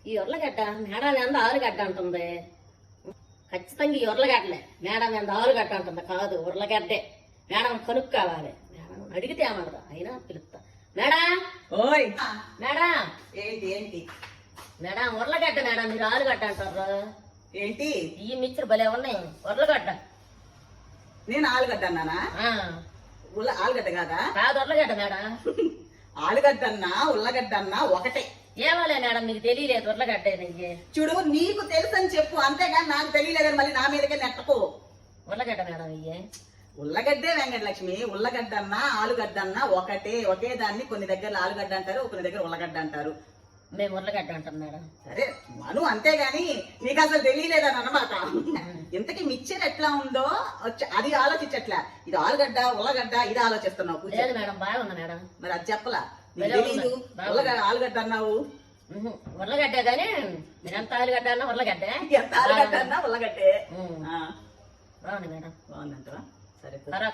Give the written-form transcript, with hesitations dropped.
ఈ ఉర్లగడ్డ మేడం ఎంత ఆలుగడ్డ అంటుంది. ఖచ్చితంగా ఈ ఉర్లగడ్డలే మేడం ఎంత ఆలుగడ్డ అంటుంది. కాదు ఉర్లగడ్డే. మేడం కనుక్కు కావాలి. మేడం అడిగితే ఏమడదా అయినా పిలుస్తా. మేడం ఓయ్ మేడం ఏంటి ఏంటి మేడం ఉర్లగడ్డ మేడం మీరు ఆలుగడ్డ అంటారు. ఏంటి ఈ మిక్చర్ భలే ఉన్నాయి. ఉర్లగడ్డ. నేను ఆలుగడ్డ అన్నానా? ఆలుగడ్డ కాదా? కాదు ఉర్లగడ్డ మేడం. ఆలుగడ్డ అన్నా ఉల్లగడ్డ అన్నా ఒకటే. ఏమోలే మేడం మీకు తెలియలేదు ఉర్లగడ్డ ఇది. చూడు నీకు తెలుసని చెప్పు, అంతేగాని నాకు తెలియలేదని మళ్ళీ నా మీదకే నెట్టకు. ఉర్లగడ్డ మేడం ఇయ్యే. ఉల్లగడ్డే వెంకటలక్ష్మి. ఉల్లగడ్డ అన్నా ఆలుగడ్డ అన్నా ఒకటే. ఒకే దాన్ని కొన్ని దగ్గర ఆలుగడ్డ అంటారు, కొన్ని దగ్గర ఉల్లగడ్డ అంటారు. మేము ఉర్లగడ్డ అంటాం మేడం. సరే మను, అంతేగాని నీకు అసలు తెలియలేదని అన్నమాట. ఇంతకీ మిక్చర్ ఎట్లా ఉందో అది ఆలోచించట్లా. ఇది ఆలుగడ్డ ఉల్లగడ్డ ఇది ఆలోచిస్తున్నావు. లేదు మేడం బాగుంది మేడం. మరి అది చెప్పలా? తెలీదు. ఆలుగడ్డ అన్నావు. ఉర్లగడ్డే కానీ మీరు ఎంత ఆలుగడ్డ అన్నా ఉర్లగడ్డే. ఎంత ఆలుగడ్డ అన్నా ఉల్లగడ్డే. బాగుంది మేడం. బాగుందంటవా? సరే. కరా